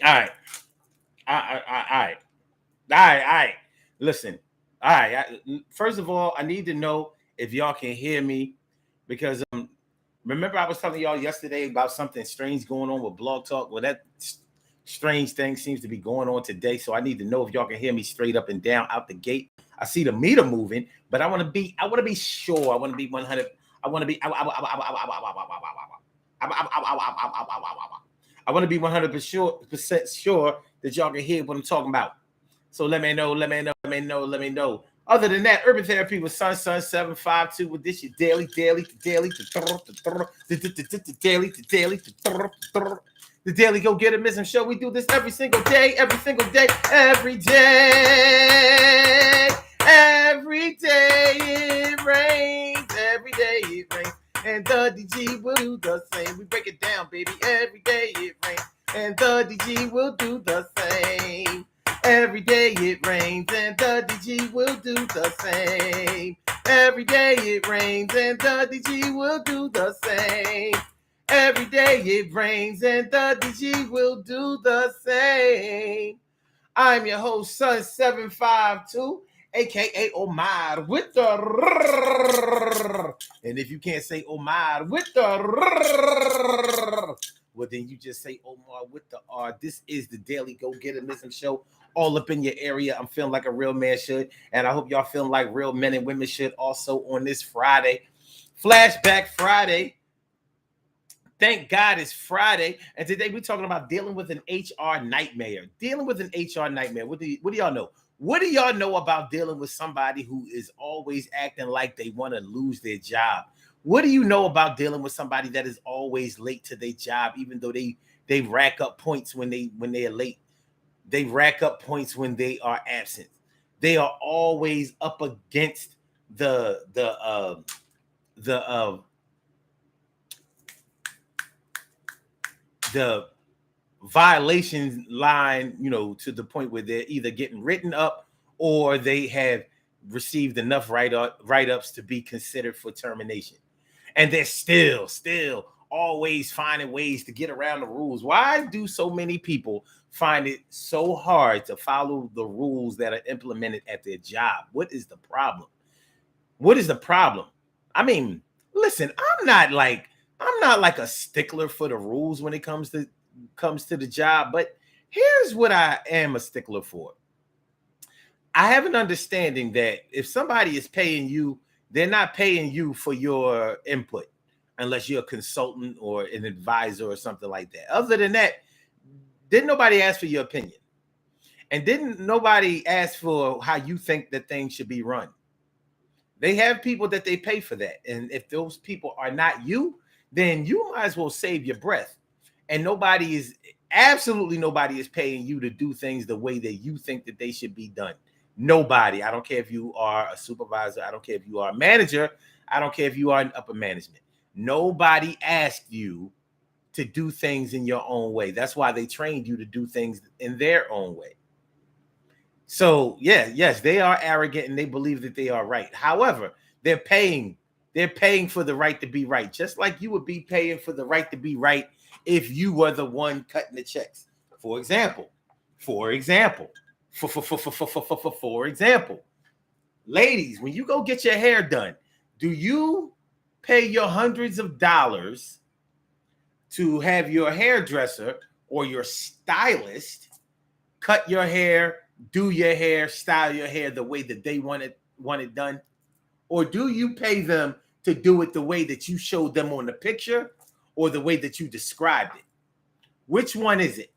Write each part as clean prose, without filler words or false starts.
All right. All right. Listen. All right. First of all, I need to know if y'all can hear me because remember I was telling y'all yesterday about something strange going on with Blog Talk. Well, that strange thing seems to be going on today. So I need to know if y'all can hear me straight up and down out the gate. I see the meter moving, but I want to be sure. I want to be 100. I want to be. I want to be 100% sure that y'all can hear what I'm talking about. So let me know. Let me know. Other than that, Urban Therapy with Sun 752 with this your daily, the Daily Go Get It Missing Show. We do this every single day. Every day it rains. Every day it rains. And the DG will do the same. We break it down, baby. Every day it rains. And the DG will do the same. Every day it rains and the DG will do the same. Every day it rains and the DG will do the same. Every day it rains and the DG will do the same. I'm your host, Sun 752, aka Omar with the and if you can't say Omar with the well, then you just say Omar with the R. This is the Daily Go Get It Missing Show. All up in your area. I'm feeling like a real man should. And I hope y'all feeling like real men and women should also on this Friday. Flashback Friday. Thank God it's Friday. And today we're talking about dealing with an HR nightmare. Dealing with an HR nightmare. What do y'all know? What do y'all know about dealing with somebody who is always acting like they want to lose their job? What do you know about dealing with somebody that is always late to their job, even though they rack up points when they are late? They rack up points when they are absent. They are always up against the violation line, to the point where they're either getting written up or they have received enough write-ups to be considered for termination. And they're still always finding ways to get around the rules. Why do so many people find it so hard to follow the rules that are implemented at their job? What is the problem? I mean, listen, I'm not like a stickler for the rules when it comes to the job, but here's what I am a stickler for. I have an understanding that if somebody is paying you, they're not paying you for your input unless you're a consultant or an advisor or something like that. Other than that, didn't nobody ask for your opinion. And didn't nobody ask for how you think that things should be run. They have people that they pay for that. And if those people are not you, then you might as well save your breath. And absolutely nobody is paying you to do things the way that you think that they should be done. Nobody. I don't care if you are a supervisor. I don't care if you are a manager. I don't care if you are in upper management. Nobody asked you to do things in your own way. That's why they trained you to do things in their own way. So, yes, they are arrogant and they believe that they are right. However, they're paying for the right to be right, just like you would be paying for the right to be right if you were the one cutting the checks. For example, ladies, when you go get your hair done, do you pay your hundreds of dollars to have your hairdresser or your stylist cut your hair, do your hair, style your hair the way that they want it done? Or do you pay them to do it the way that you showed them on the picture or the way that you described it? Which one is it?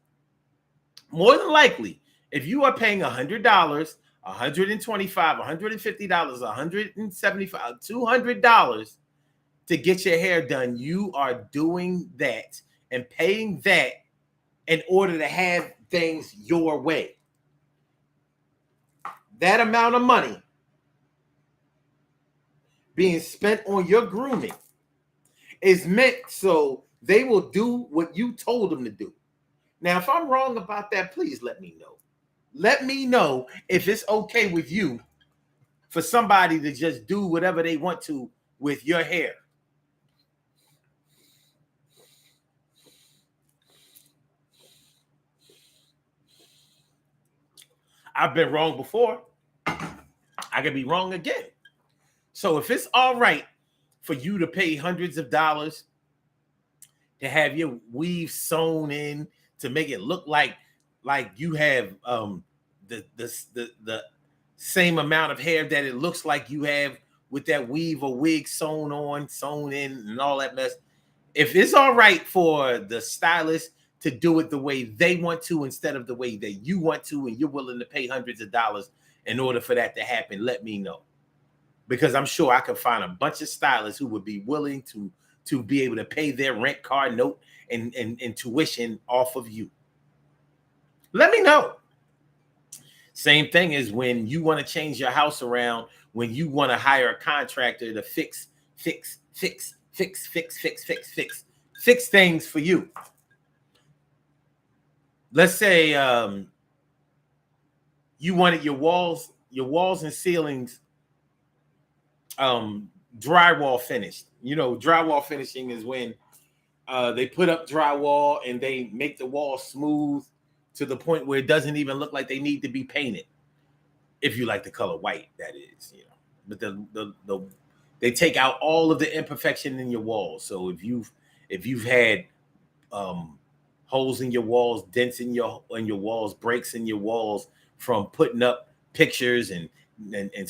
More than likely, if you are paying $100, $125, $150, $175, $200 to get your hair done, you are doing that and paying that in order to have things your way. That amount of money being spent on your grooming is meant so they will do what you told them to do. Now, if I'm wrong about that, please let me know. Let me know if it's okay with you for somebody to just do whatever they want to with your hair. I've been wrong before. I could be wrong again. So if it's all right for you to pay hundreds of dollars to have your weave sewn in to make it look like you have the same amount of hair that it looks like you have with that weave or wig sewn in, and all that mess. If it's all right for the stylist to do it the way they want to instead of the way that you want to, and you're willing to pay hundreds of dollars in order for that to happen, let me know. Because I'm sure I could find a bunch of stylists who would be willing to be able to pay their rent car note and tuition off of you. Let me know. Same thing is when you want to change your house around, when you want to hire a contractor to fix things for you. Let's say you wanted your walls and ceilings drywall finished. You know, drywall finishing is when they put up drywall and they make the wall smooth to the point where it doesn't even look like they need to be painted. If you like the color white, that is, you know. But they take out all of the imperfection in your walls. So if you've had holes in your walls, dents in your walls, breaks in your walls from putting up pictures and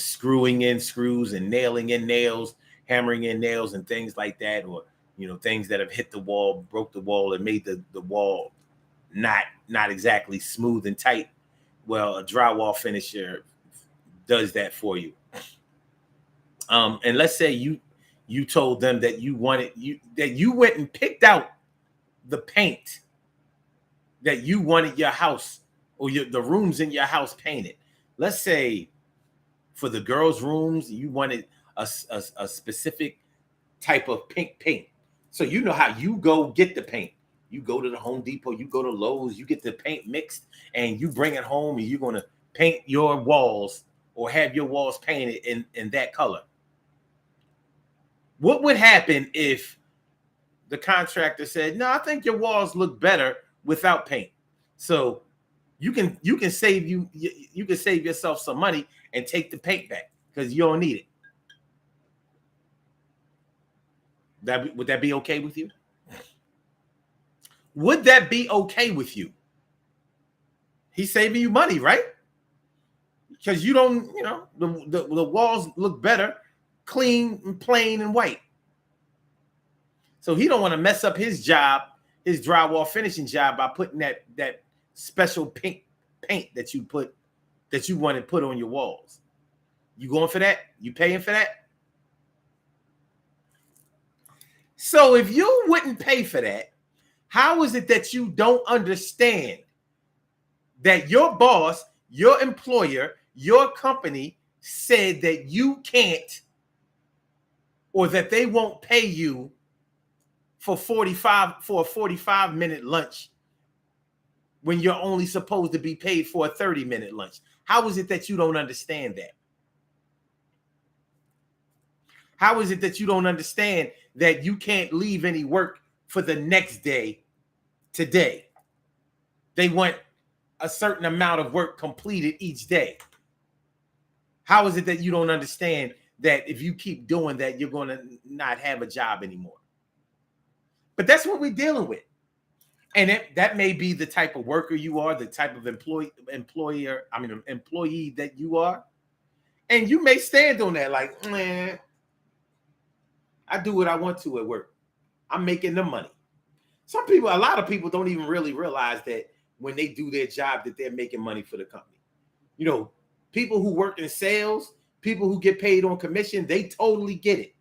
screwing in screws and nailing in nails, hammering in nails and things like that, or you know, things that have hit the wall, broke the wall, and made the wall not exactly smooth and tight. Well, a drywall finisher does that for you. And let's say you told them that you went and picked out the paint that you wanted your house or the rooms in your house painted. Let's say for the girls' rooms, you wanted a specific type of pink paint. So you know how you go get the paint. You go to the Home Depot, you go to Lowe's, you get the paint mixed, and you bring it home, and you're going to paint your walls or have your walls painted in that color. What would happen if the contractor said, "No, I think your walls look better without paint"? So you can save yourself some money and take the paint back because you don't need it. Would that be okay with you? Would that be okay with you? He's saving you money, right? Because you don't, you know, the walls look better, clean and plain and white. So he don't want to mess up his job, his drywall finishing job, by putting that special pink paint that you want to put on your walls. You going for that? You paying for that? So if you wouldn't pay for that, how is it that you don't understand that your boss, your employer, your company said that you can't, or that they won't pay you for a 45-minute lunch when you're only supposed to be paid for a 30-minute lunch? How is it that you don't understand that? How is it that you don't understand that you can't leave any work for the next day today? They want a certain amount of work completed each day. How is it that you don't understand that if you keep doing that, you're going to not have a job anymore? But that's what we're dealing with. And that may be the type of worker you are, the type of employee that you are. And you may stand on that like, man, I do what I want to at work. I'm making the money. A lot of people don't even really realize that when they do their job that they're making money for the company. You know, people who work in sales, people who get paid on commission, they totally get it.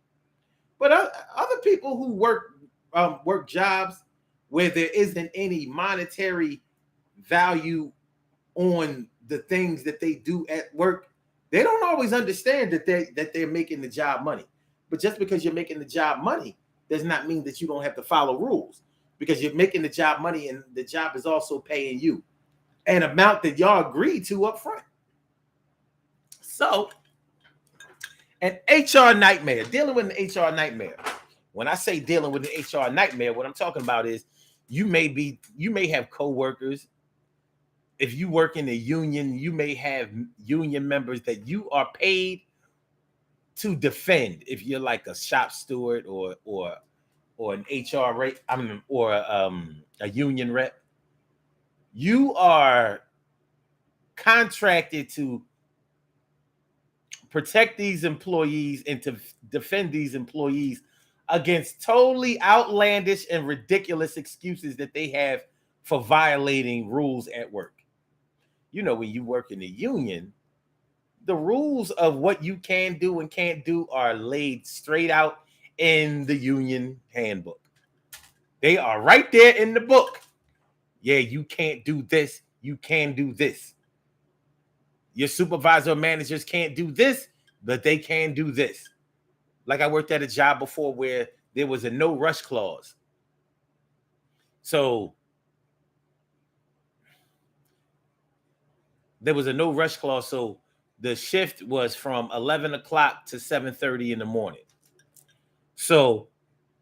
But other people who work jobs where there isn't any monetary value on the things that they do at work, they don't always understand that they're making the job money. But just because you're making the job money does not mean that you don't have to follow rules, because you're making the job money and the job is also paying you an amount that y'all agreed to up front. So an HR nightmare, dealing with an HR nightmare. When I say dealing with an HR nightmare, what I'm talking about is you may have coworkers if you work in a union, you may have union members that you are paid to defend. If you're like a shop steward or an HR rep, or a union rep, you are contracted to protect these employees and to defend these employees against totally outlandish and ridiculous excuses that they have for violating rules at work. You know, when you work in the union, the rules of what you can do and can't do are laid straight out in the union handbook. They are right there in the book. Yeah, you can't do this. You can do this. Your supervisor or managers can't do this, but they can do this. Like I worked at a job before where there was a no rush clause. So there was a no rush clause. So the shift was from 11 o'clock to 7:30 in the morning. So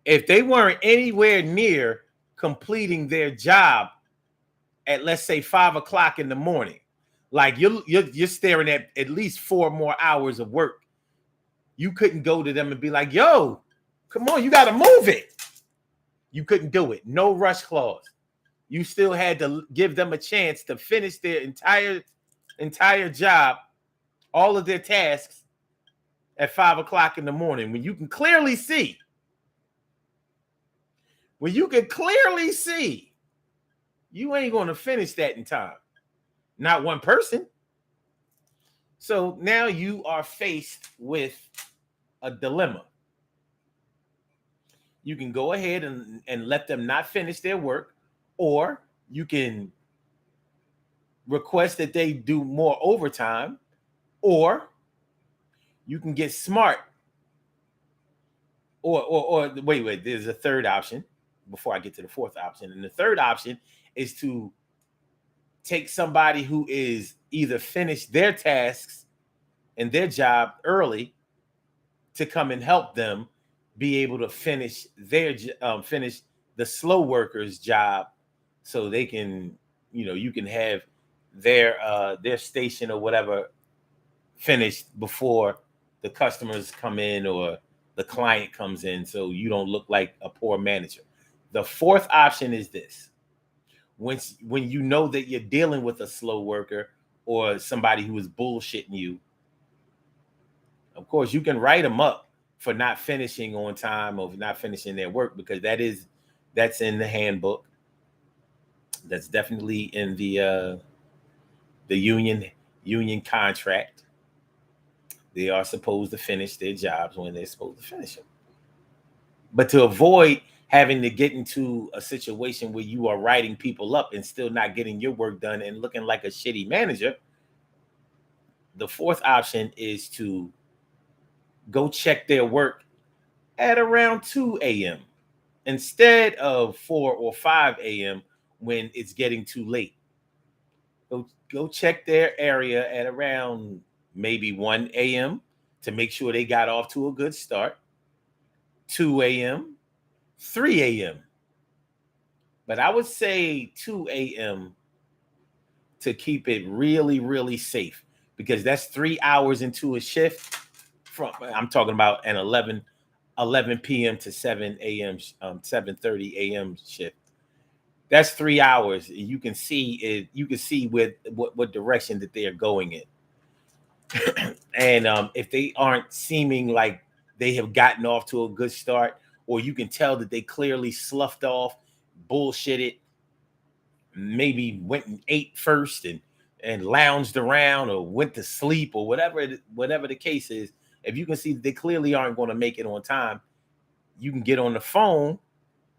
if they weren't anywhere near completing their job at, let's say, 5 o'clock in the morning, like you're staring at least 4 more hours of work. You couldn't go to them and be like, yo, come on, you got to move it. You couldn't do it. No rush clause. You still had to give them a chance to finish their entire job, all of their tasks at 5 o'clock in the morning when you can clearly see. When you can clearly see, you ain't going to finish that in time. Not one person. So now you are faced with a dilemma. You can go ahead and let them not finish their work, or you can request that they do more overtime, or you can get smart. Or wait, there's a third option before I get to the fourth option. And the third option is to take somebody who is either finished their tasks and their job early to come and help them be able to finish finish the slow workers' job, so they can, you can have their station or whatever finished before the customers come in or the client comes in, so you don't look like a poor manager. The fourth option is this: when you know that you're dealing with a slow worker or somebody who is bullshitting you, of course you can write them up for not finishing on time or not finishing their work, because that's in the handbook. That's definitely in the union contract. They are supposed to finish their jobs when they're supposed to finish them. But to avoid having to get into a situation where you are writing people up and still not getting your work done and looking like a shitty manager, the fourth option is to go check their work at around 2 a.m. instead of 4 or 5 a.m. when it's getting too late. Go check their area at around maybe 1 a.m. to make sure they got off to a good start. 2 a.m., 3 a.m. But I would say 2 a.m. to keep it really, really safe, because that's 3 hours into a shift. I'm talking about an 11 p.m. to 7 a.m. 7:30 a.m. shift. That's 3 hours. You can see it. You can see what direction that they are going in. And if they aren't seeming like they have gotten off to a good start, or you can tell that they clearly sloughed off, bullshitted, maybe went and ate first and lounged around or went to sleep or whatever the case is, if you can see that they clearly aren't going to make it on time, you can get on the phone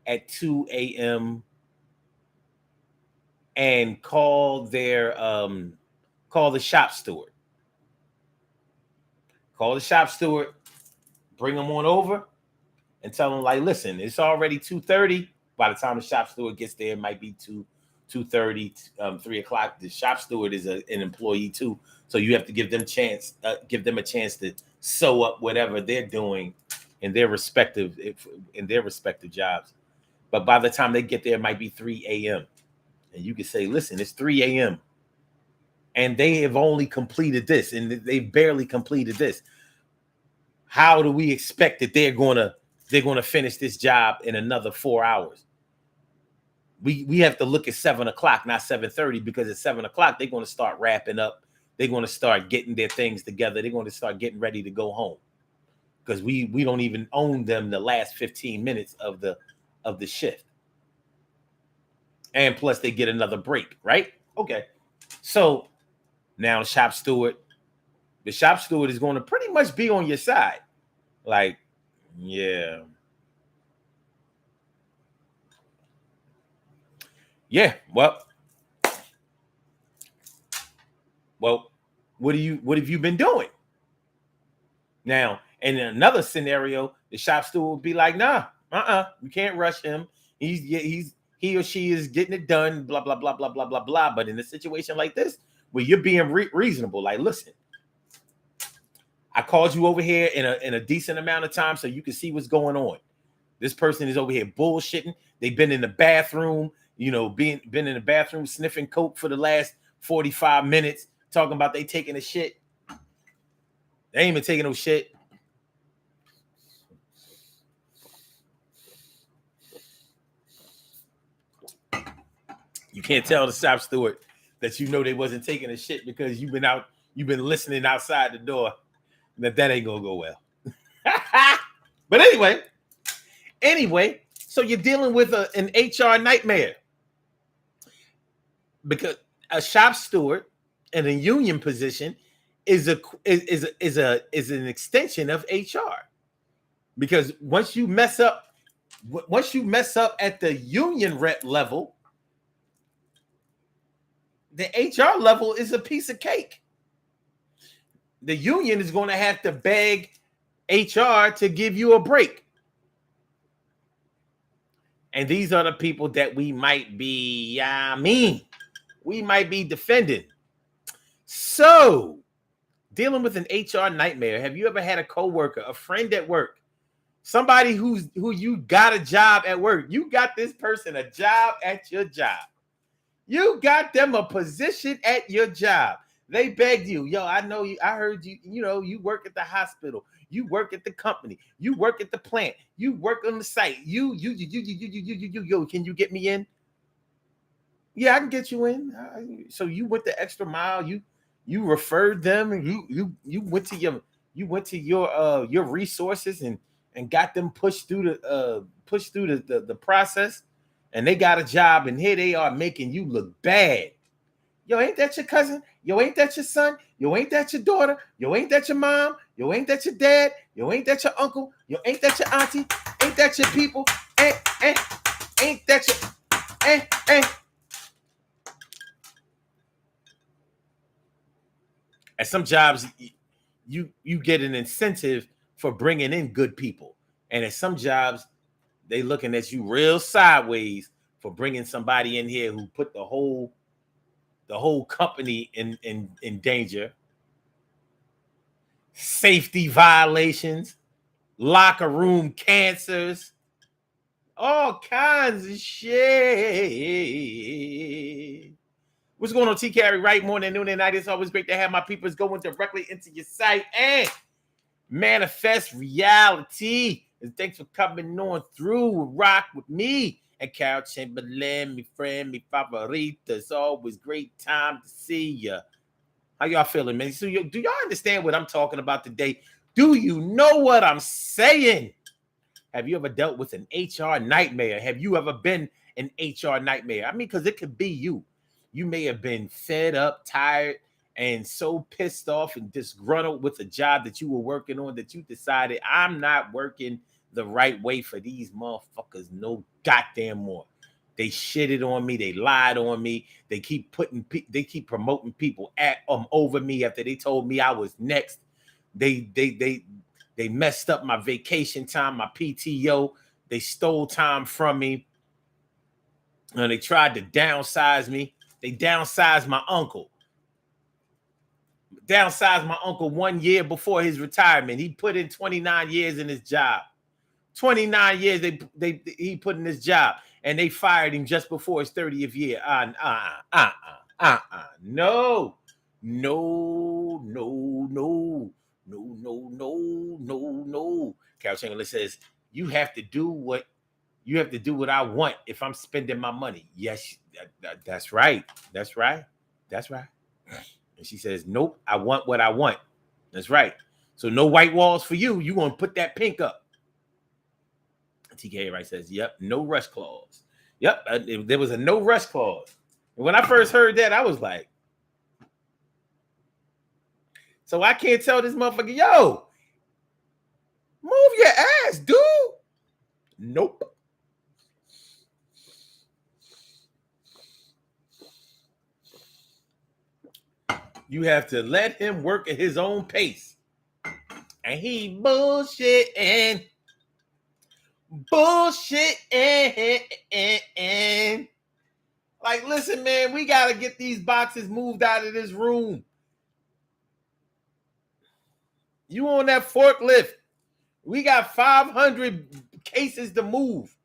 at 2 a.m. and call the shop steward. Call the shop steward, bring them on over, and tell them, like, listen, it's already 2:30. By the time the shop steward gets there, it might be 2:30, 3 o'clock. The shop steward is an employee too, so you have to give them a chance to sew up whatever they're doing in their respective jobs. But by the time they get there, it might be 3 a.m. And you can say, listen, it's 3 a.m. and they have only completed this, and they barely completed this. How do we expect that they're gonna finish this job in another 4 hours? We have to look at 7 o'clock, not 7:30, because at 7 o'clock they're going to start wrapping up. They're going to start getting their things together. They're going to start getting ready to go home, because we don't even own them the last 15 minutes of the shift, and plus they get another break, right? Okay, so now the shop steward is going to pretty much be on your side, like, yeah. Yeah, well, what have you been doing? Now, in another scenario, the shop steward would be like, nah, you can't rush him. He or she is getting it done, blah, blah, blah, blah, blah, blah, blah. But in a situation like this, where you're being reasonable, like, listen, I called you over here in a decent amount of time so you can see what's going on. This person is over here bullshitting. They've been in the bathroom, been in the bathroom sniffing coke for the last 45 minutes, talking about they taking a shit. They ain't even taking no shit. You can't tell the shop steward that they wasn't taking a shit because you've been listening outside the door. That ain't gonna go well. But anyway, so you're dealing with an HR nightmare, because a shop steward in a union position is an extension of HR. Because once you mess up at the union rep level, the HR level is a piece of cake. The union is going to have to beg HR to give you a break. And these are the people that we might be defending. So, dealing with an HR nightmare. Have you ever had a coworker, a friend at work, somebody who you got a job at work? You got this person a job at your job. You got them a position at your job. They begged you, yo, I know you. I heard you. You work at the hospital. You work at the company. You work at the plant. You work on the site. You. Can you get me in? Yeah, I can get you in. So you went the extra mile. You referred them, and you went to your resources and got them pushed through the process, and they got a job, and here they are making you look bad. Yo, ain't that your cousin? Yo, ain't that your son? Yo, ain't that your daughter? Yo, ain't that your mom? Yo, ain't that your dad? Yo, ain't that your uncle? Yo, ain't that your auntie? Ain't that your people? Ain't that your At some jobs, you get an incentive for bringing in good people, and at some jobs, they looking at you real sideways for bringing somebody in here who put the whole company in danger. Safety violations, locker room cancers, all kinds of shit. What's going on, T Carry? Right, morning, noon, and night. It's always great to have my peoples going directly into your site and manifest reality. And thanks for coming on through. Rock with me and Carol Chamberlain, my friend, my favorita. It's always great time to see you. How y'all feeling, man? So do y'all understand what I'm talking about today? Do you know what I'm saying? Have you ever dealt with an HR nightmare? Have you ever been an HR nightmare? I mean, because it could be you. You may have been fed up, tired, and so pissed off and disgruntled with a job that you were working on that you decided, I'm not working the right way for these motherfuckers no goddamn more. They shitted on me. They lied on me. They keep promoting people over me after they told me I was next. They messed up my vacation time, my PTO. They stole time from me. And they tried to downsize me. They downsized my uncle. Downsized my uncle 1 year before his retirement. He put in 29 years in his job. 29 years he put in his job, and they fired him just before his 30th year. No. No, no, no, no, no, no, no, no. Carol Chamberlain says, you have to do what I want if I'm spending my money. Yes, that's right. That's right. That's right. And she says, nope, I want what I want. That's right. So no white walls for you. You're going to put that pink up. TK Wright says, yep, no rush clause. Yep, there was a no rush clause. And when I first heard that, I was like, so I can't tell this motherfucker, yo, move your ass, dude. Nope. You have to let him work at his own pace. And he bullshitting. Like, listen, man, we got to get these boxes moved out of this room. You on that forklift. We got 500 cases to move.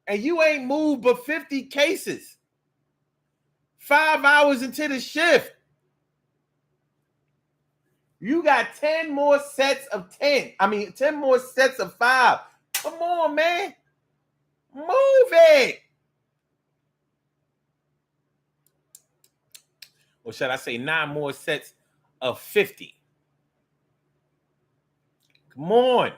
And you ain't moved but 50 cases. 5 hours into the shift. You got 10 more sets of 10. 10 more sets of 5. Come on, man. Move it. Or should I say 9 more sets of 50? Come on.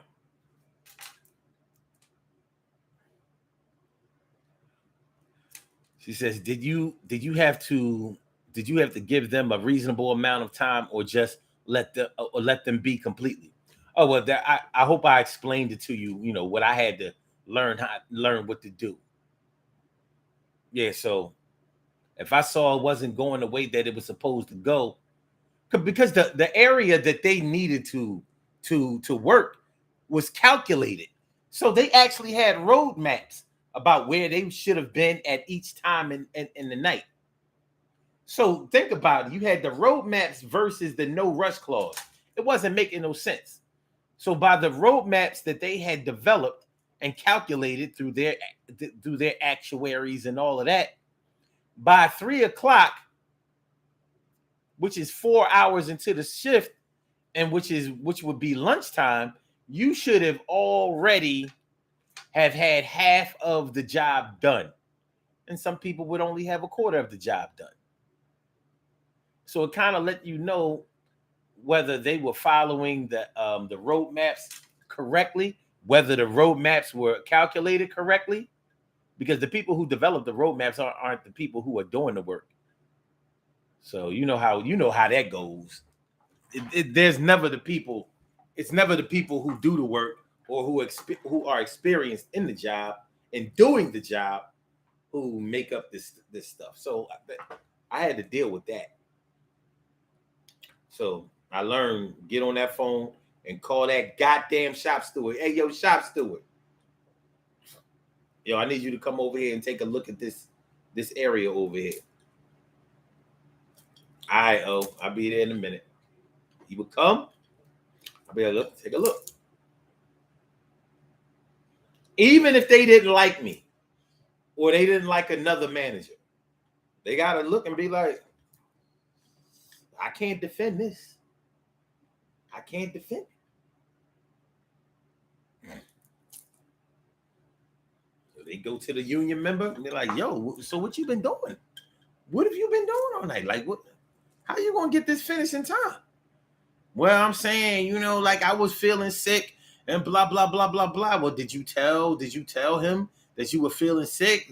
She says, did you have to give them a reasonable amount of time, or just let them be completely? Oh, well, I hope I explained it to you, what I had to learn what to do. Yeah, so if I saw it wasn't going the way that it was supposed to go, because the area that they needed to work was calculated. So they actually had roadmaps about where they should have been at each time in the night. So think about it. You had the roadmaps versus the no rush clause. It wasn't making no sense. So by the roadmaps that they had developed and calculated through their actuaries and all of that, by 3 o'clock, which is 4 hours into the shift, and which would be lunchtime, you should have already have had half of the job done. And some people would only have a quarter of the job done. So it kind of let you know whether they were following the roadmaps correctly, whether the roadmaps were calculated correctly, because the people who develop the roadmaps aren't the people who are doing the work. So you know how that goes. There's never the people. It's never the people who do the work or who are experienced in the job and doing the job who make up this stuff. So I had to deal with that. So I learned, get on that phone and call that goddamn shop steward. Hey, yo, shop steward. Yo, I need you to come over here and take a look at this area over here. All right, I'll be there in a minute. He would come. I'll be able to take a look. Even if they didn't like me or they didn't like another manager, they got to look and be like, I can't defend this. I can't defend it. So they go to the union member and they're like, yo, so what you been doing? What have you been doing all night? Like, what? How you going to get this finished in time? Well, I'm saying, like I was feeling sick and blah, blah, blah, blah, blah. Well, did you tell him that you were feeling sick?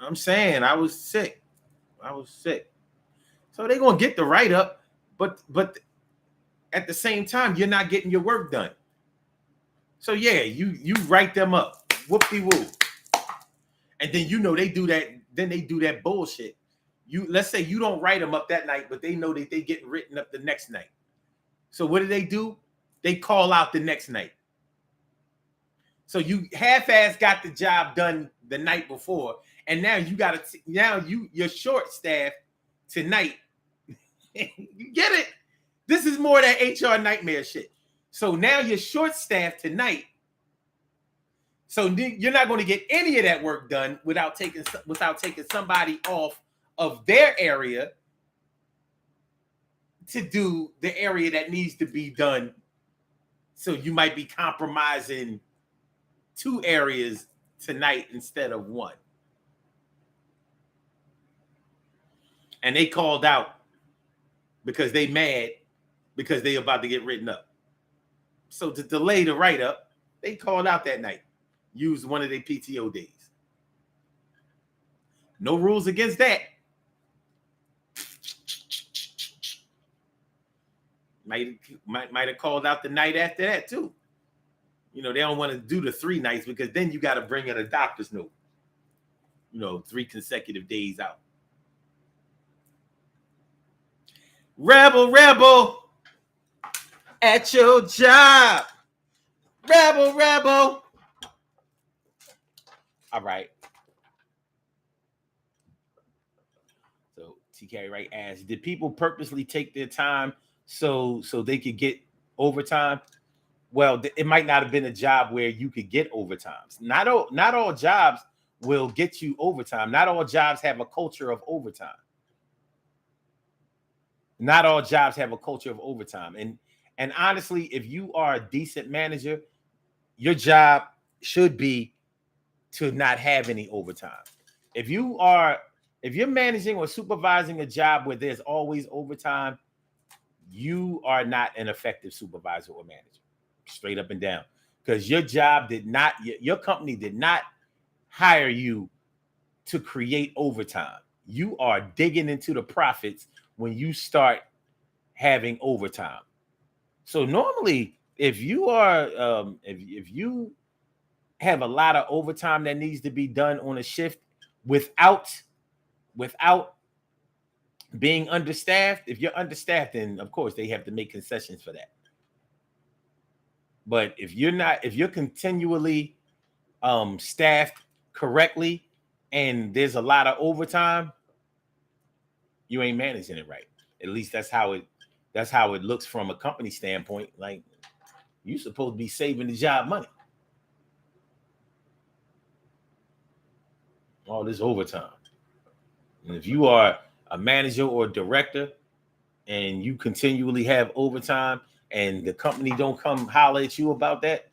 I'm saying I was sick. So they're going to get the write-up, but at the same time, you're not getting your work done. So yeah, you write them up. Whoop-de-woo. And then they do that, then they do that bullshit. Let's say you don't write them up that night, but they know that they get written up the next night. So what do? They call out the next night. So you half-ass got the job done the night before, and now you're short staffed tonight. You get it? This is more that HR nightmare shit. So now you're short staffed tonight. So you're not going to get any of that work done without taking somebody off of their area to do the area that needs to be done. So you might be compromising 2 areas tonight instead of 1. And they called out because they mad because they about to get written up. So to delay the write-up, they called out that night. Used one of their PTO days. No rules against that. Might have called out the night after that too. You know, they don't want to do the 3 nights because then you got to bring in a doctor's note. You know, 3 consecutive days out. Rebel, rebel at your job. Rebel, rebel. All right. So TK Wright asks, did people purposely take their time so they could get overtime? Well, it might not have been a job where you could get overtime. Not all jobs will get you overtime. Not all jobs have a culture of overtime. Not all jobs have a culture of overtime. And honestly, if you are a decent manager, your job should be to not have any overtime. If you're managing or supervising a job where there's always overtime, you are not an effective supervisor or manager. Straight up and down. Because your company did not hire you to create overtime. You are digging into the profits when you start having overtime. So normally, if you are if you have a lot of overtime that needs to be done on a shift without being understaffed, if you're understaffed, then of course they have to make concessions for that. But if you're continually staffed correctly and there's a lot of overtime, you ain't managing it right. At least that's how it looks from a company standpoint. Like, you're supposed to be saving the job money. All this overtime. And if you are a manager or a director and you continually have overtime and the company don't come holler at you about that,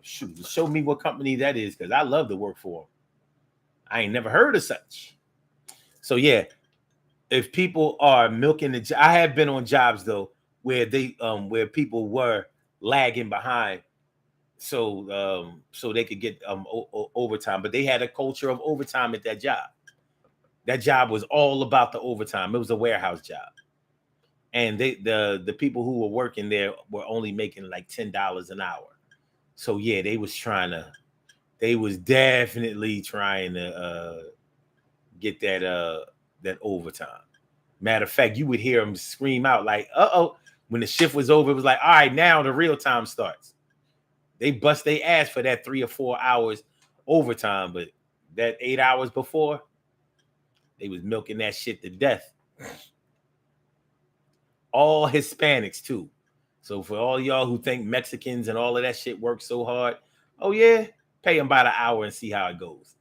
show me what company that is, because I love to work for them. I ain't never heard of such. So yeah, if people are milking I have been on jobs though where where people were lagging behind, so they could get overtime, but they had a culture of overtime at that job. That job was all about the overtime. It was a warehouse job, and the people who were working there were only making like $10 an hour. So yeah, they was definitely trying to get that overtime. Matter of fact, you would hear them scream out like, "Uh-oh!" When the shift was over, it was like, "All right, now the real time starts." They bust their ass for that 3 or 4 hours overtime, but that 8 hours before, they was milking that shit to death. All Hispanics too. So for all y'all who think Mexicans and all of that shit work so hard, oh yeah, pay them by the hour and see how it goes.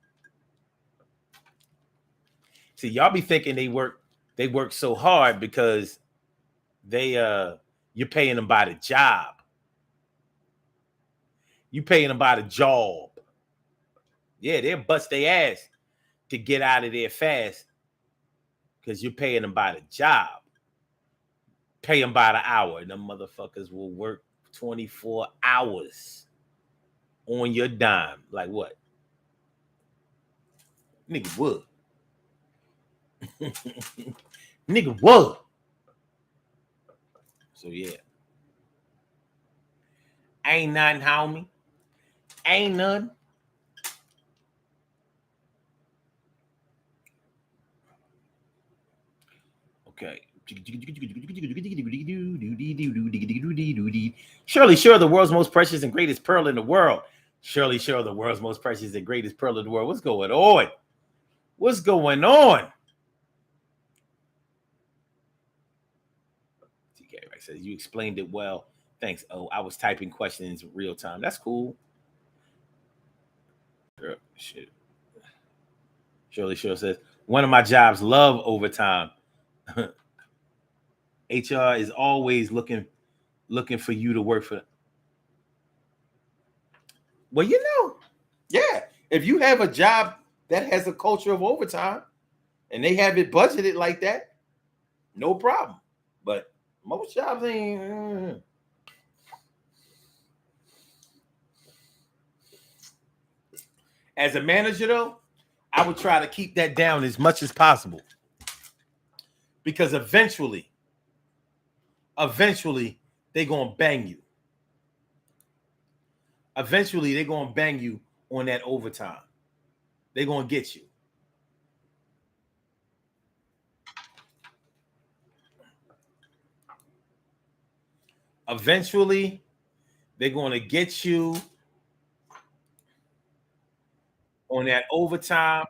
See, y'all be thinking they work so hard because you're paying them by the job. You paying them by the job. Yeah, they'll bust their ass to get out of there fast because you're paying them by the job. Pay them by the hour. Them motherfuckers will work 24 hours on your dime. Like what? Nigga, what? Nigga, what? So yeah. Ain't nothing, homie. Ain't nothing. Okay. Shirley Sure, the world's most precious and greatest pearl in the world. Shirley Sure, the world's most precious and greatest pearl in the world. What's going on? What's going on? TK Right says, you explained it well. Thanks. Oh, I was typing questions real time. That's cool. Girl, shit. Shirley Shore says, one of my jobs love overtime. HR is always looking for you to work for. Well, yeah. If you have a job that has a culture of overtime and they have it budgeted like that, no problem. But most jobs ain't. As a manager, though, I would try to keep that down as much as possible. Because eventually, they're going to bang you. Eventually, they're going to bang you on that overtime. They're going to get you. Eventually, they're going to get you on that overtime.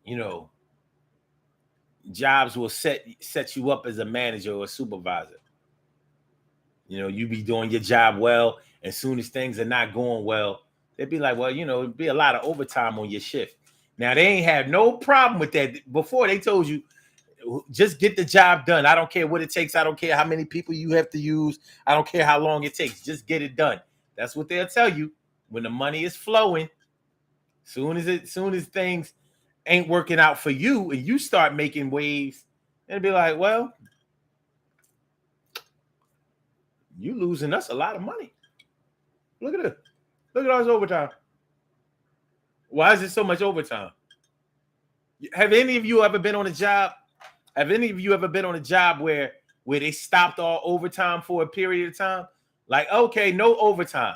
You know, jobs will set you up as a manager or a supervisor. You know, you be doing your job well. As soon as things are not going well, they'd be like, well, it'd be a lot of overtime on your shift. Now, they ain't had no problem with that. Before, they told you, just get the job done. I don't care what it takes. I don't care how many people you have to use. I don't care how long it takes. Just get it done. That's what they'll tell you when the money is flowing. Soon as things ain't working out for you and you start making waves, they'll be like, well, you losing us a lot of money. Look at it. Look at all this overtime. Why is it so much overtime? Have any of you ever been on a job? Have any of you ever been on a job where they stopped all overtime for a period of time? Like, okay, no overtime.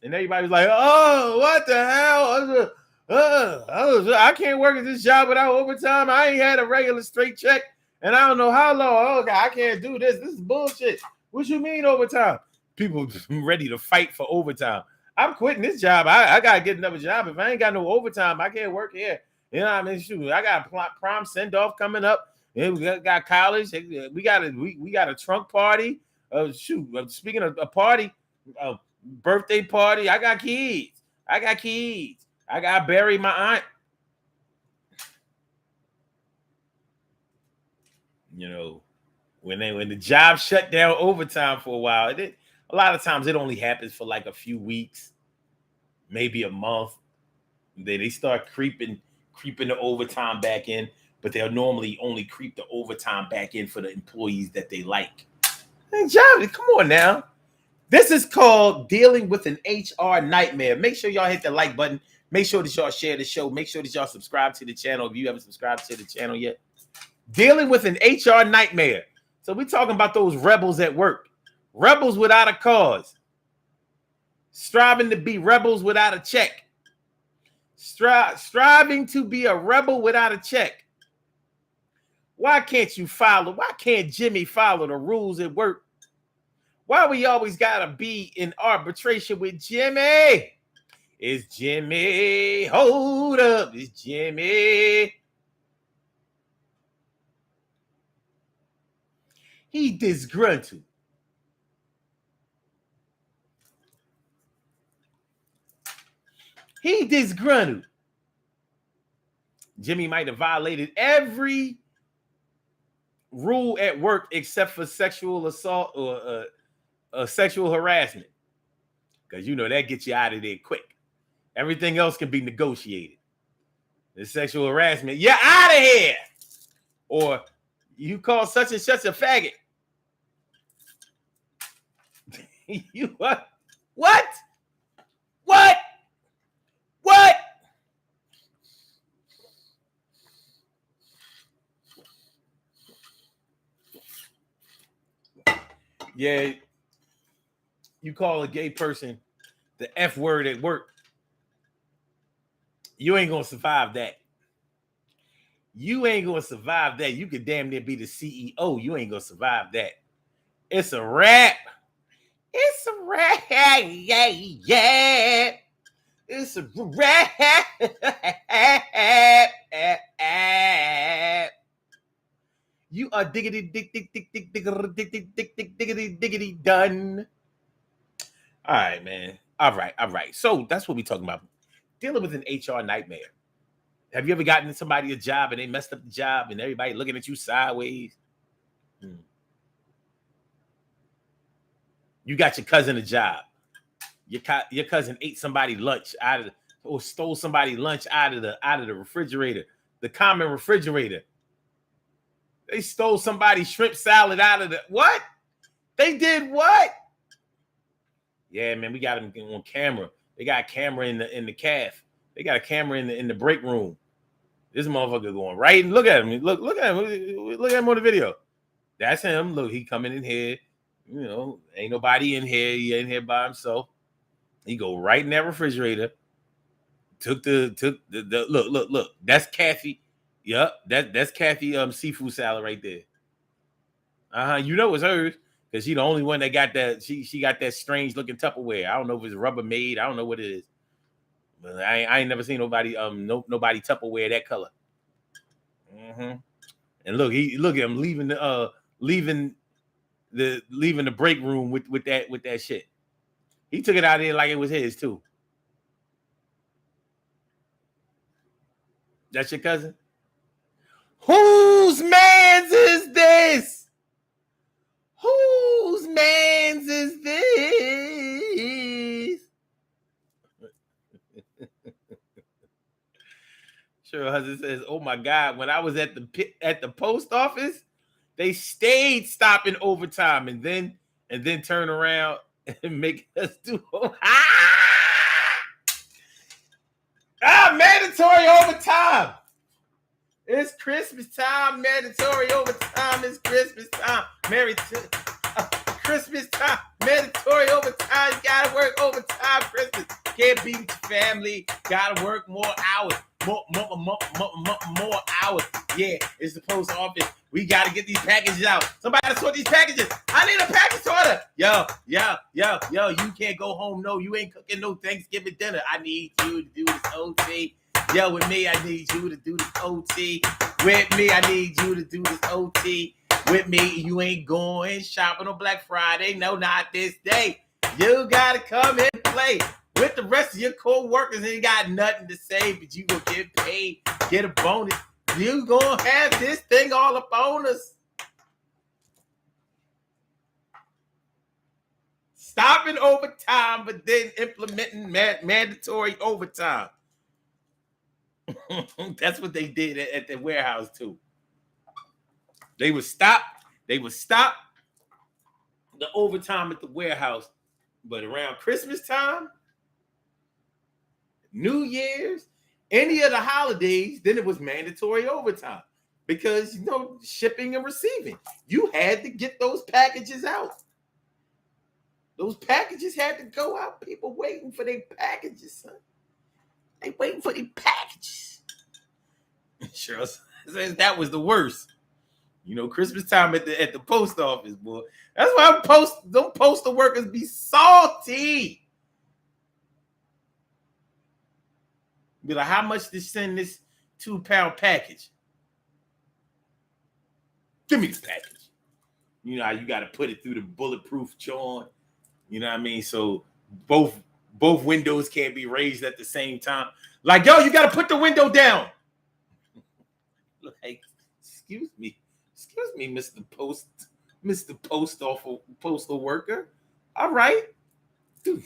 And everybody's like, oh, what the hell? I can't work at this job without overtime. I ain't had a regular straight check. And I don't know how long. Oh, God, I can't do this. This is bullshit. What you mean overtime? People ready to fight for overtime. I'm quitting this job. I got to get another job. If I ain't got no overtime, I can't work here. You know what I mean? Shoot, I got prom send-off coming up. We got college. We got a trunk party. Speaking of a party, birthday party. I got kids. I got to bury my aunt. You know, when the job shut down overtime for a while, a lot of times it only happens for like a few weeks, maybe a month. Then they start creeping the overtime back in, but they'll normally only creep the overtime back in for the employees that they like. Hey, Johnny, come on now. This is called dealing with an HR nightmare. Make sure y'all hit the like button. Make sure that y'all share the show. Make sure that y'all subscribe to the channel if you haven't subscribed to the channel yet. Dealing with an HR nightmare. So we're talking about those rebels at work. Rebels without a cause. Striving to be rebels without a check. Striving to be a rebel without a check. Why can't Jimmy follow the rules at work? Why we always gotta be in arbitration with Jimmy? It's Jimmy. Hold up. It's Jimmy. He disgruntled. Jimmy might have violated every rule at work except for sexual assault or sexual harassment. Because that gets you out of there quick. Everything else can be negotiated. The sexual harassment, you're out of here. Or you call such and such a faggot. You what? What? Yeah, you call a gay person the F word at work. You ain't gonna survive that. You could damn near be the CEO. You ain't gonna survive that. It's a wrap. Yeah. It's a wrap. You are diggity done. All right, man. All right. So that's what we're talking about. dealing with an HR nightmare. Have you ever gotten somebody a job and they messed up the job and everybody looking at you sideways? You got your cousin a job. Your cousin ate somebody lunch or stole somebody lunch out of the refrigerator, the common refrigerator. They stole somebody's shrimp salad out of the what? They did what? Yeah, man, we got them on camera. They got a camera in the calf. They got a camera in the break room. This motherfucker going right and look at him. Look at him. Look at him on the video. That's him. Look, he coming in here. You know, ain't nobody in here. He in here by himself. He go right in that refrigerator. Took the look. That's Kathy. Yep, that's Kathy seafood salad right there. You know it's hers because she the only one that got that. She got that strange looking Tupperware. I don't know if it's Rubbermaid. I don't know what it is. But I ain't never seen nobody nobody Tupperware that color. And look at him leaving the break room with that shit. He took it out of there like it was his too. That's your cousin? Whose man's is this? Whose man's is this? Sure, husband says, "Oh my God! When I was at the post office, they stayed stopping overtime and then turn around and make us do mandatory overtime. It's Christmas time, mandatory overtime. It's Christmas time, Christmas time, mandatory overtime. You gotta work overtime. Christmas can't be with your family. Gotta work more hours, more hours. Yeah, it's the post office. We gotta get these packages out. Somebody gotta sort these packages. I need a package sorter. Yo, you can't go home. No, you ain't cooking no Thanksgiving dinner. I need you to do this OT. Yo, with me, I need you to do this OT. With me, I need you to do this OT. With me, you ain't going shopping on Black Friday. No, not this day. You gotta come and play with the rest of your co-workers. Ain't got nothing to say, but you gonna get paid, get a bonus. You gonna have this thing all up on us. Stopping overtime, but then implementing mandatory overtime. That's what they did at the warehouse too. They would stop the overtime at the warehouse, but around Christmas time, New Year's, any of the holidays, then it was mandatory overtime because shipping and receiving. You had to get those packages out. Those packages had to go out. People waiting for their packages, son. They waiting for their packages. Cheryl says that was the worst. Christmas time at the post office, boy. That's why them postal workers be salty. Be like, how much to send this 2-pound package? Give me the package. You got to put it through the bulletproof joint. You know what I mean? So both windows can't be raised at the same time. Like, yo, you got to put the window down. Like, excuse me, Mr. Postal worker. All right, dude.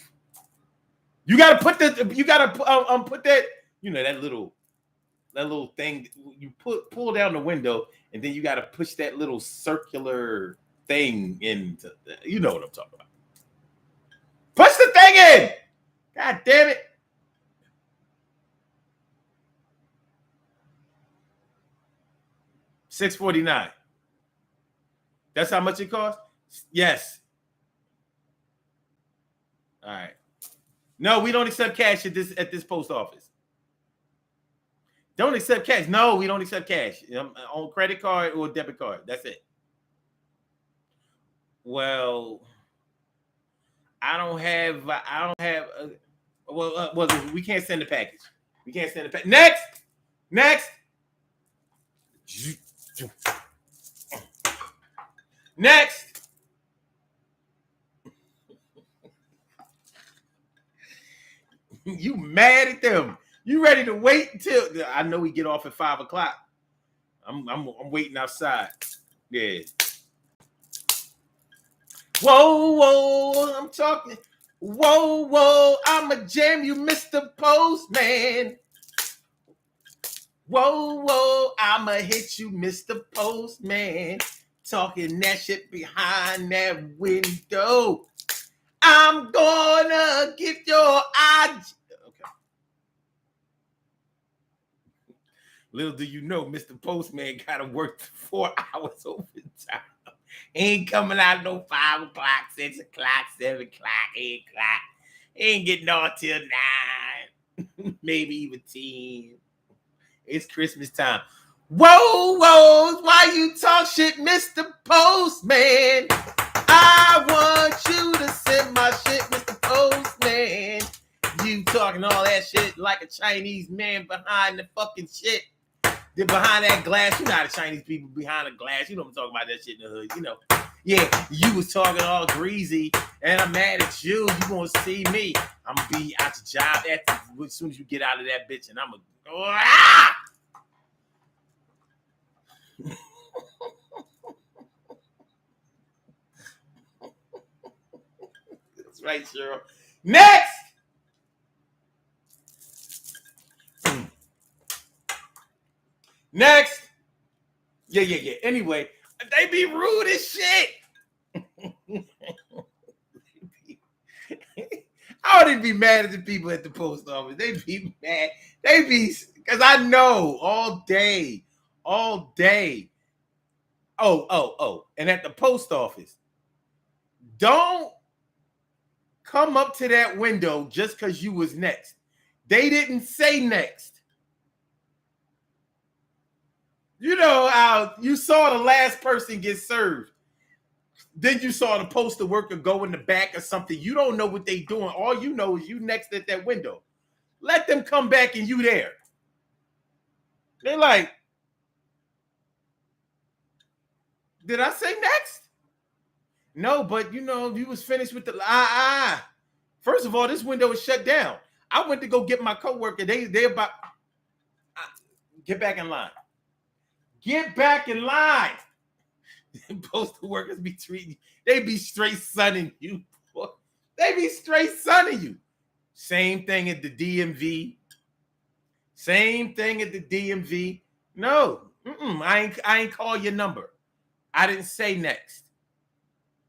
You got to put that. That little thing. You pull down the window, and then you got to push that little circular thing into. You know what I'm talking about. Push the thing in. God damn it. $6.49. That's how much it costs? Yes. All right. No, we don't accept cash at this post office. Don't accept cash. No, we don't accept cash. On credit card or debit card. That's it. Well, we can't send the package. We can't send the package. Next. You mad at them. You ready to wait until I know we get off at 5 o'clock. I'm waiting outside. Yeah. Whoa, whoa, I'm talking. Whoa, whoa, I'ma jam you, Mr. Postman. Whoa, whoa, I'ma hit you, Mr. Postman. Talking that shit behind that window. I'm gonna get your IG. Okay. Little do you know, Mr. Postman gotta work 4 hours overtime. He ain't coming out no 5 o'clock, 6 o'clock, 7 o'clock, 8 o'clock. He ain't getting on till 9, maybe even 10. It's Christmas time. Whoa, whoa, why you talk shit, Mr. Postman? I want you to send my shit, Mr. Postman. You talking all that shit like a Chinese man behind the fucking shit. They're behind that glass. You know how the Chinese people behind the glass. You know what I'm talking about, that shit in the hood, you know. Yeah, you was talking all greasy, and I'm mad at you. You gonna see me. I'm gonna be out your job as soon as you get out of that bitch, and I'm gonna go, ah! That's right, Cheryl. Next! Next! Yeah. Anyway, they be rude as shit. I wouldn't be mad at the people at the post office. They be mad. They be, because I know all day. Oh. And at the post office, don't come up to that window just because you was next. They didn't say next. You know how you saw the last person get served. Then you saw the postal worker go in the back or something. You don't know what they doing. All you know is you next at that window. Let them come back and you there. They're like, did I say next? No, but you know, you was finished with the First of all, this window is shut down. I went to go get my coworker. They about get back in line. Get back in line. Postal workers be treating you. They be straight sunning you. They be straight sunning you. Same thing at the DMV. Same thing at the DMV. No, I ain't call your number. I didn't say next.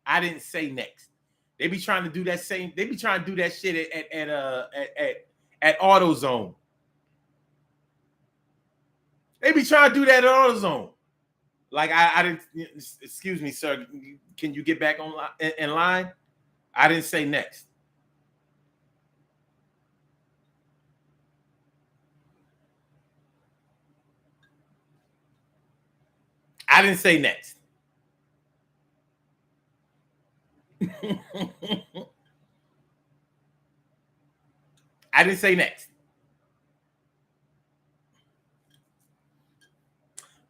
I didn't say next. They be trying to do that same. They be trying to do that shit at AutoZone. They be trying to do that at AutoZone. Like I didn't. Excuse me, sir. Can you get back in line? I didn't say next. I didn't say next. I didn't say next.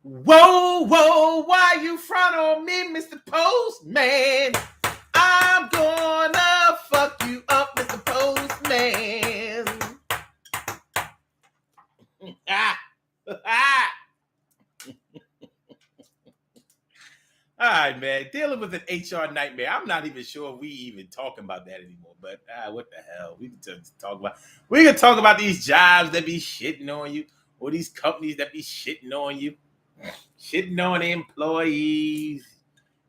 Whoa, why you front on me, Mr. Postman? I'm gonna fuck you up, Mr. Postman. All right, man. Dealing with an HR nightmare. I'm not even sure we even talking about that anymore. But what the hell? We can talk about these jobs that be shitting on you, or these companies that be shitting on you, shitting on the employees.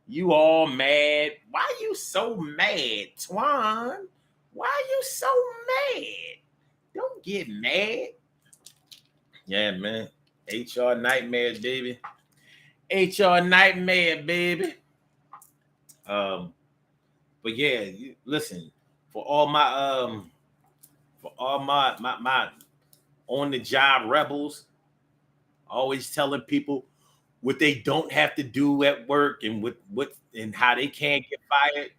You all mad? Why you so mad, Twan? Why you so mad? Don't get mad. Yeah, man. HR nightmares, baby. HR nightmare, baby. But yeah, listen, for all my on the job rebels, always telling people what they don't have to do at work and what and how they can't get fired.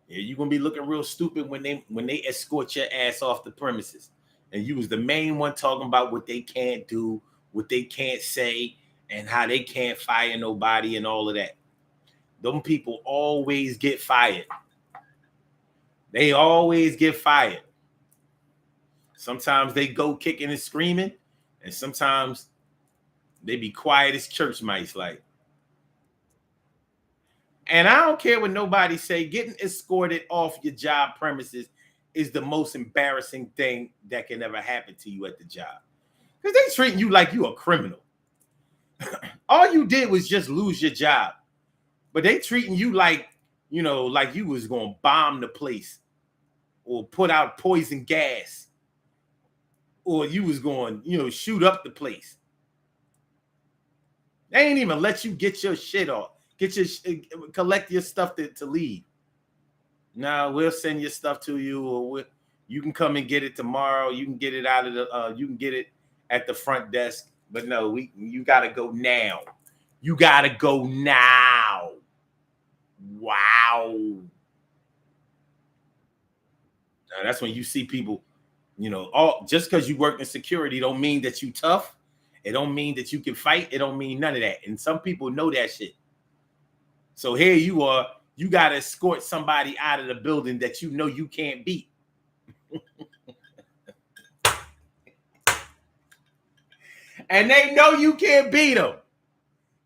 Yeah, you're gonna be looking real stupid when they escort your ass off the premises. And you was the main one talking about what they can't do, what they can't say, and how they can't fire nobody and all of that. Them people always get fired. They always get fired. Sometimes they go kicking and screaming, and sometimes they be quiet as church mice. Like, and I don't care what nobody say. Getting escorted off your job premises is the most embarrassing thing that can ever happen to you at the job, because they treating you like you a criminal. All you did was just lose your job, but they treating you like, like you was gonna bomb the place or put out poison gas, or you was going, shoot up the place. They ain't even let you get your shit off, collect your stuff to leave. Now we'll send your stuff to you, or you can come and get it tomorrow. You can get it out of you can get it at the front desk. But no, you gotta go now. You gotta go now. Wow. Now, that's when you see people, all just because you work in security don't mean that you tough. It don't mean that you can fight. It don't mean none of that. And some people know that shit. So here you are, you got to escort somebody out of the building that you know you can't beat. And they know you can't beat them.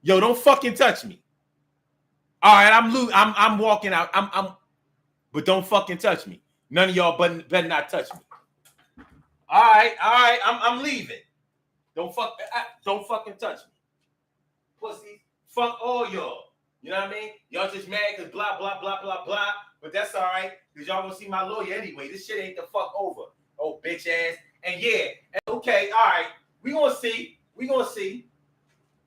Yo, don't fucking touch me. All right, I'm walking out. But don't fucking touch me. None of y'all better not touch me. All right, I'm leaving. Don't fucking touch me. Pussy, fuck all y'all. You know what I mean? Y'all just mad because blah, blah, blah, blah, blah. But that's all right, because y'all gonna see my lawyer anyway. This shit ain't the fuck over. Oh, bitch ass. And yeah, okay, all right. We gonna see.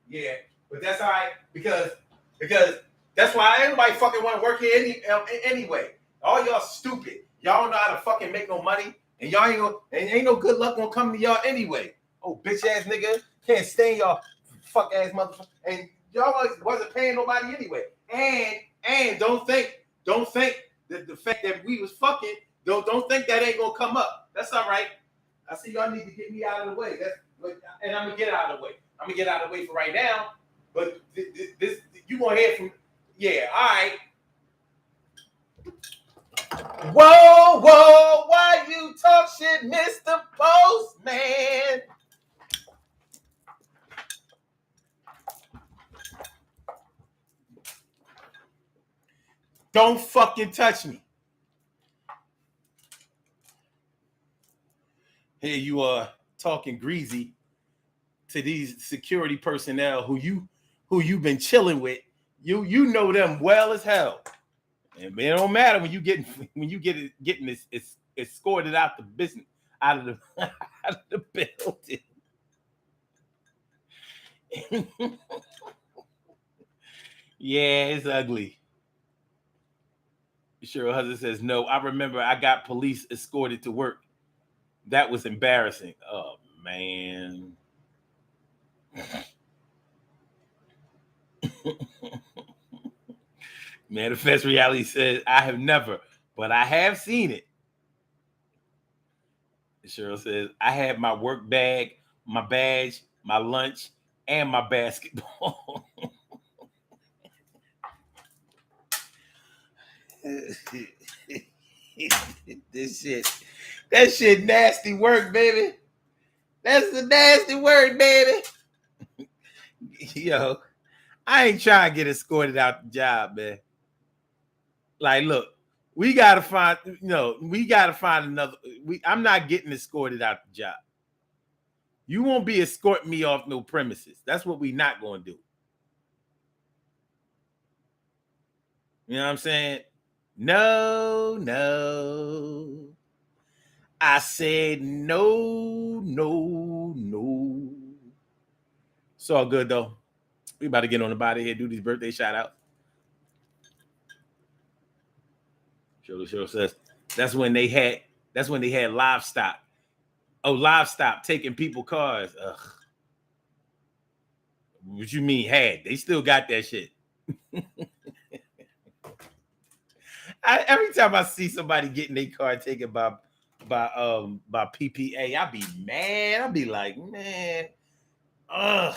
Yeah, but that's all right, because that's why everybody fucking want to work here anyway. All y'all stupid. Y'all don't know how to fucking make no money. And y'all ain't no good luck gonna come to y'all anyway. Oh, bitch ass nigga. Can't stand y'all fuck ass motherfucker. And y'all wasn't paying nobody anyway. And don't think that the fact that we was fucking, don't think that ain't gonna come up. That's all right. I see y'all need to get me out of the way. And I'm gonna get out of the way. I'm gonna get out of the way for right now. But this you gonna hear from, yeah, all right. Whoa, why you talk shit, Mr. Postman? Don't fucking touch me. Here you are talking greasy to these security personnel who you've been chilling with. You know them well as hell. And it don't matter when you getting this escorted out the business, out of the building. Yeah, it's ugly. Cheryl Hudson says, no, I remember I got police escorted to work. That was embarrassing. Oh, man. Manifest Reality says, I have never, but I have seen it. Cheryl says, I had my work bag, my badge, my lunch, and my basketball. That shit nasty work, baby. That's the nasty work, baby. Yo, I ain't trying to get escorted out the job, man. Like, look, we gotta find another. I'm not getting escorted out the job. You won't be escorting me off no premises. That's what we not gonna do. You know what I'm saying? No. I said no. It's all good though. We about to get on the body here, do these birthday shout outs. Cheryl says that's when they had livestock. Oh, livestock taking people cars. Ugh. What you mean had? They still got that shit. Every time I see somebody getting their car taken by PPA, I be mad. I be like, man, ugh.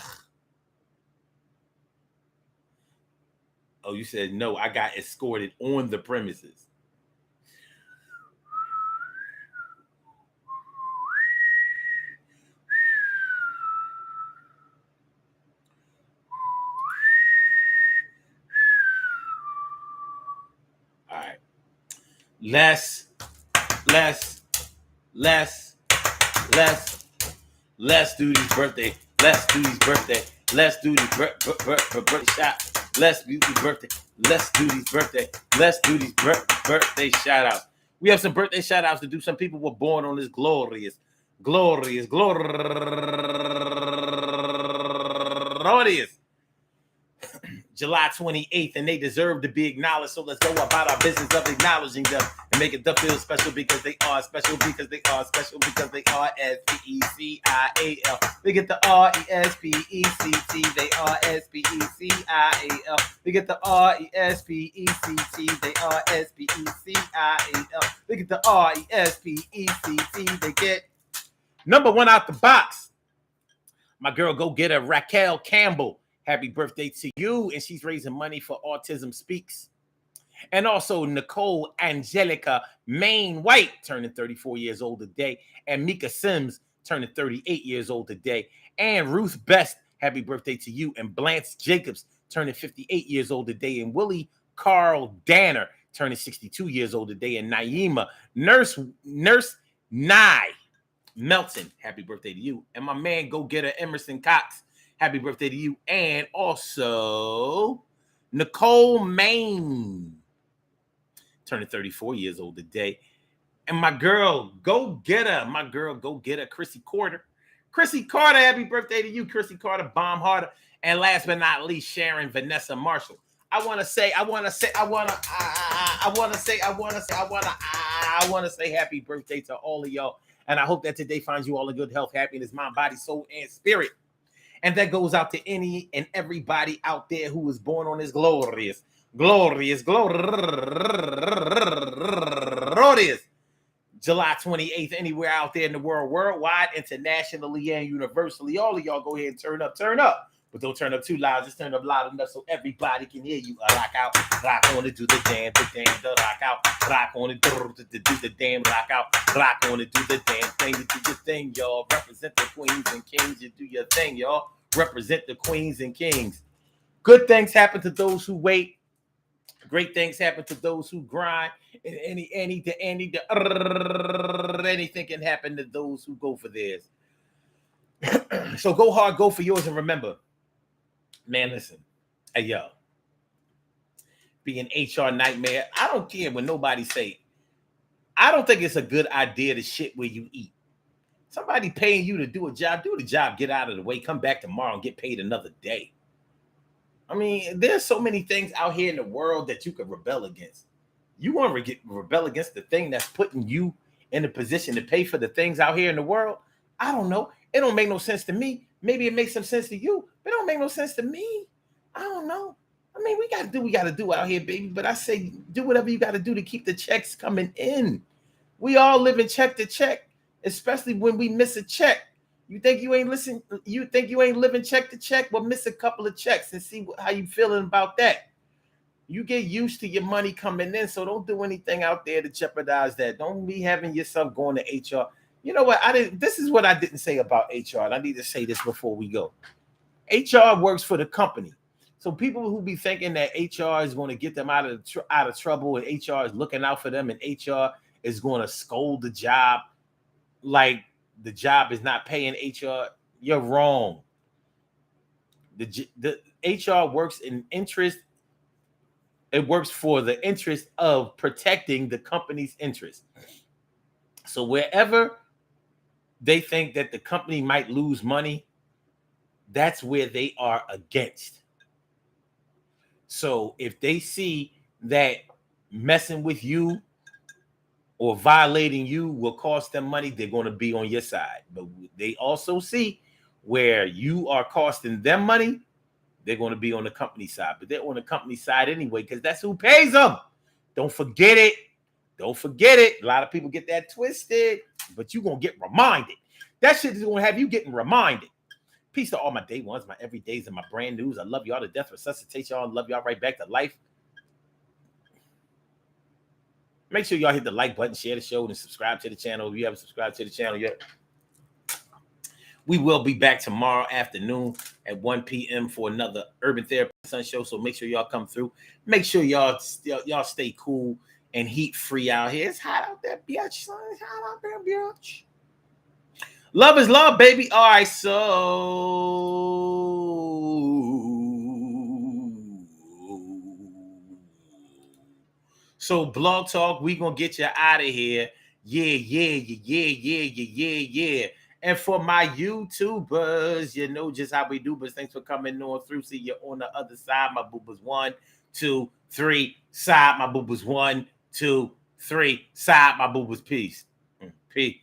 Oh, you said no. I got escorted on the premises. let's do these birthday. Let's do these birthday. Let's do these birthday shot. Let's do these birthday. Let's do these birthday. Let's do these birthday shout outs. We have some birthday shout outs to do. Some people were born on this glorious July 28th, and they deserve to be acknowledged. So let's go about our business of acknowledging them and make it feel special because they are special because they are special because they are S-P-E-C-I-A-L. We get the R-E-S-P-E-C-T. They are S-P-E-C-I-A-L. We get the R-E-S-P-E-C-T. They are S-P-E-C-I-A-L. We get the R-E-S-P-E-C-T. They get number one out the box. My girl, go get her, Raquel Campbell. Happy birthday to you. And she's raising money for Autism Speaks. And also Nicole Angelica Main White, turning 34 years old today. And Mika Sims, turning 38 years old today. And Ruth Best, happy birthday to you. And Blanche Jacobs, turning 58 years old today. And Willie Carl Danner, turning 62 years old today. And Naima Nurse Nye Melton, happy birthday to you. And my man, go get her, Emerson Cox, happy birthday to you. And also Nicole Main, turning 34 years old today. And my girl, go get her, Chrissy Carter. Chrissy Carter, happy birthday to you, Chrissy Carter, bomb harder. And last but not least, Sharon Vanessa Marshall. I want to say happy birthday to all of y'all. And I hope that today finds you all in good health, happiness, mind, body, soul, and spirit. And that goes out to any and everybody out there who was born on this glorious July 28th, anywhere out there in the world, worldwide, internationally, and universally. All of y'all go ahead and turn up. But don't turn up too loud. Just turn up loud enough so everybody can hear you. Rock out, rock on it, do the damn, the rock out. Rock on it, do the damn, rock out. Rock on it, do the damn thing, you do your thing, y'all. Represent the queens and kings, you do your thing, y'all. Represent the queens and kings. Good things happen to those who wait. Great things happen to those who grind. And anything can happen to those who go for theirs. So go hard, go for yours, and remember, man, listen, hey, yo, be an HR nightmare. I don't care what nobody say. I don't think it's a good idea to shit where you eat. Somebody paying you to do a job, do the job, get out of the way, come back tomorrow and get paid another day. I mean, there's so many things out here in the world that you could rebel against. You want to rebel against the thing that's putting you in a position to pay for the things out here in the world? I don't know. It don't make no sense to me. Maybe it makes some sense to you, but it don't make no sense to me. I don't know. I mean, we got to do what we got to do out here, baby. But I say do whatever you got to do to keep the checks coming in. We all live in check to check, especially when we miss a check. You think you ain't living check to check? Well, miss a couple of checks and see how you feeling about that. You get used to your money coming in, so don't do anything out there to jeopardize that. Don't be having yourself going to HR. You know what? This is what I didn't say about HR. And I need to say this before we go. HR works for the company. So people who be thinking that HR is going to get them out of trouble and HR is looking out for them and HR is going to scold the job like the job is not paying HR, you're wrong. The HR works in interest. It works for the interest of protecting the company's interest. So wherever they think that the company might lose money, that's where they are against. So if they see that messing with you or violating you will cost them money, they're going to be on your side. But they also see where you are costing them money, they're going to be on the company side. But they're on the company side anyway, because that's who pays them. Don't forget it. Don't forget it. A lot of people get that twisted, but you're going to get reminded. That shit is going to have you getting reminded. Peace to all my day ones, my everydays, and my brand news. I love y'all to death. Resuscitate y'all and love y'all right back to life. Make sure y'all hit the like button, share the show, and subscribe to the channel. If you haven't subscribed to the channel yet, we will be back tomorrow afternoon at 1 p.m. for another Urban Therapy Sun show. So make sure y'all come through. Make sure y'all stay cool and heat free out here. It's hot out there, bitch. Son. It's hot out there, bitch. Love is love, baby. All right, so Blog Talk, we gonna get you out of here. Yeah. And for my YouTubers, you know just how we do, but thanks for coming on through. See you on the other side. My boobas 1, 2, 3. Side, my boobas 1, 2, 3. Side, my boobas. Peace. Peace.